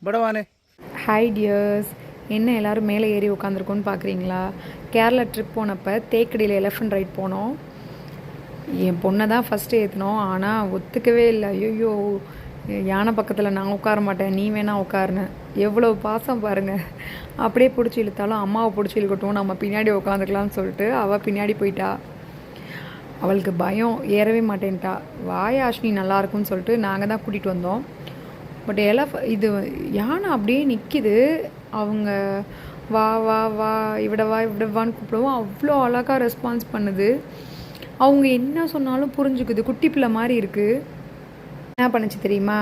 படவானே. Hi tears, என்ன எல்லோரும் மேலே ஏறி உட்காந்துருக்கோன்னு பார்க்குறீங்களா? கேரளா ட்ரிப் போனப்போ தேக்கடியில் எலஃபண்ட் ரைட் போனோம். என் பொண்ணை தான் ஃபஸ்ட்டு ஏற்றினோம், ஆனால் ஒத்துக்கவே இல்லை. ஐயோ, யானை பக்கத்தில் நான் உட்கார மாட்டேன், நீ வேணா உட்காருன்னு. எவ்வளோ பாசம் பாருங்கள். அப்படியே பிடிச்சி இழுத்தாலும் அம்மாவை பிடிச்சி இழுக்கட்டும், நம்ம பின்னாடி உட்காந்துக்கலாம்னு சொல்லிட்டு அவள் பின்னாடி போயிட்டா. அவளுக்கு பயம், ஏறவே மாட்டேன்ட்டா. வாயாஷ்னி நல்லாயிருக்குன்னு சொல்லிட்டு நாங்கள் தான் கூட்டிகிட்டு வந்தோம். பட் இது யானை அப்படியே நிற்கிது. அவங்க வா வா வா இவிடவான்னு கூப்பிடுவோம். அவ்வளோ அழகாக ரெஸ்பான்ஸ் பண்ணுது. அவங்க என்ன சொன்னாலும் புரிஞ்சுக்குது. குட்டி பிள்ளை மாதிரி இருக்குது. என்ன பண்ணுச்சு தெரியுமா?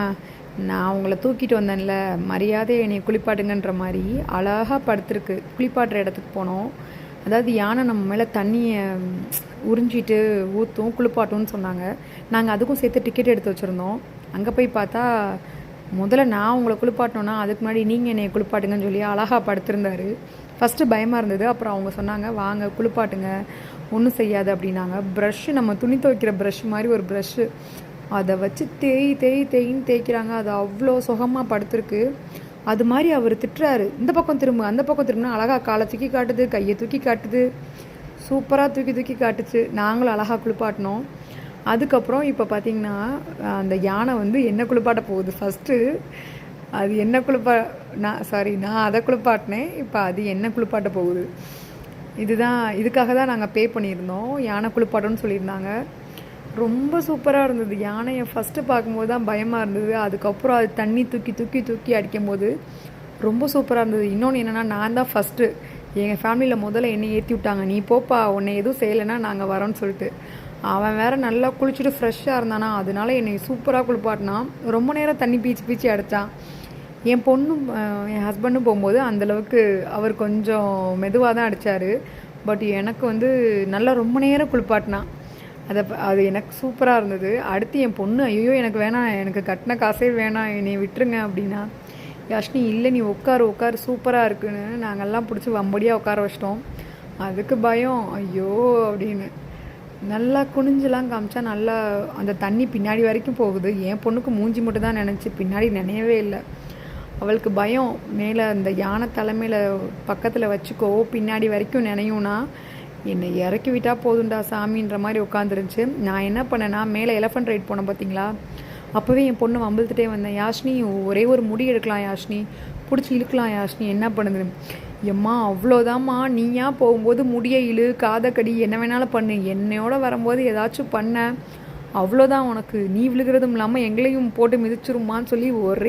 நான் அவங்கள தூக்கிட்டு வந்தேன்ல, மரியாதை என்னை குளிப்பாட்டுங்கன்ற மாதிரி அழகாக படுத்துருக்கு. குளிப்பாட்டுற இடத்துக்கு போனோம். அதாவது யானை நம்ம மேலே தண்ணியை உறிஞ்சிட்டு ஊற்றும், குளிப்பாட்டும்னு சொன்னாங்க. நாங்கள் அதுக்கும் சேர்த்து டிக்கெட் எடுத்து வச்சுருந்தோம். அங்கே போய் பார்த்தா முதல்ல நான் உங்களை குளிப்பாட்டணுன்னா அதுக்கு முன்னாடி நீங்கள் என்னை குளிப்பாட்டுங்கன்னு சொல்லி அழகாக படுத்திருந்தார். ஃபஸ்ட்டு பயமாக இருந்தது. அப்புறம் அவங்க சொன்னாங்க, வாங்க குளிப்பாட்டுங்க, ஒன்றும் செய்யாது அப்படின்னாங்க. ப்ரஷ்ஷு, நம்ம துணி துவைக்கிற ப்ரஷ் மாதிரி ஒரு ப்ரஷ்ஷு, அதை வச்சு தேயின்னு தேய்க்கிறாங்க. அது அவ்வளோ சுகமாக படுத்துருக்கு. அது மாதிரி அவர் திட்டுறாரு, இந்த பக்கம் திரும்ப அந்த பக்கம் திரும்பினா அழகாக காலை தூக்கி காட்டுது, கையை தூக்கி காட்டுது, சூப்பராக தூக்கி காட்டுச்சு. நாங்களும் அழகாக குளிப்பாட்டினோம். அதுக்கப்புறம் இப்போ பார்த்திங்கன்னா அந்த யானை வந்து என்ன குளிப்பாட்ட போகுது. ஃபஸ்ட்டு அது என்ன நான் அதை குளிப்பாட்டினேன். இப்போ அது என்ன குளிப்பாட்ட போகுது. இதுக்காக தான் நாங்கள் பே பண்ணியிருந்தோம். யானை குளிப்பாட்டோன்னு சொல்லியிருந்தாங்க. ரொம்ப சூப்பராக இருந்தது. யானையை ஃபஸ்ட்டு பார்க்கும்போது தான் பயமாக இருந்தது. அதுக்கப்புறம் அது தண்ணி தூக்கி அடிக்கும்போது ரொம்ப சூப்பராக இருந்தது. இன்னொன்று என்னென்னா, நான் தான் ஃபஸ்ட்டு. எங்கள் ஃபேமிலியில் முதல்ல என்னை ஏற்றி விட்டாங்க. நீ போப்பா, உன்னை எதுவும் செய்யலைன்னா நாங்கள் வரோன்னு சொல்லிட்டு. அவன் வேறு நல்லா குளிச்சுட்டு ஃப்ரெஷ்ஷாக இருந்தானா, அதனால என்னை சூப்பராக குளிப்பாட்டினான். ரொம்ப நேரம் தண்ணி பீச்சு அடித்தான். என் பொண்ணும் என் ஹஸ்பண்டும் போகும்போது அந்தளவுக்கு அவர் கொஞ்சம் மெதுவாக தான் அடித்தார். பட் எனக்கு வந்து நல்லா ரொம்ப நேரம் குளிப்பாட்டினான். அது எனக்கு சூப்பராக இருந்தது. அடுத்து என் பொண்ணு, ஐயோ எனக்கு வேணாம், எனக்கு கட்டின காசே வேணாம், என்னை விட்டுருங்க அப்படின்னா. யாஷ்னி, இல்லை நீ உட்காரு சூப்பராக இருக்குன்னு நாங்கள்லாம் பிடிச்சி வம்படியாக உட்கார வச்சிட்டோம். அதுக்கு பயம், ஐயோ அப்படின்னு. நல்லா குனிஞ்செலாம் காமிச்சா நல்லா அந்த தண்ணி பின்னாடி வரைக்கும் போகுது. என் பொண்ணுக்கு மூஞ்சி மட்டும் தான் நினச்சி, பின்னாடி நினையவே இல்லை. அவளுக்கு பயம். மேலே அந்த யானை தலைமையில் பக்கத்தில் வச்சுக்கோ, பின்னாடி வரைக்கும் நினையும்னா என்னை இறக்கி விட்டால் போதுண்டா சாமின்ற மாதிரி உட்காந்துருந்துச்சு. நான் என்ன பண்ணேன்னா, மேலே எலஃபண்ட் ரைட் போனேன் பார்த்தீங்களா, அப்போவே என் பொண்ணு வம்பிழுத்துட்டே வந்தேன். யாஷ்னி, ஒரே ஒரு முடி எடுக்கலாம் யாஷ்னி, பிடிச்சி இழுக்கலாம் யாஷ்னி, என்ன பண்ணுது? எம்மா அவ்வளோதாம்மா, நீயா போகும்போது முடியை இழு, காதக்கடி, என்ன வேணாலும் பண்ணு, என்னையோட வரும்போது ஏதாச்சும் பண்ண அவ்வளோதான் உனக்கு, நீ விழுகிறதும் இல்லாமல் எங்களையும் போட்டு மிதிச்சிருமான்னு சொல்லி ஒரே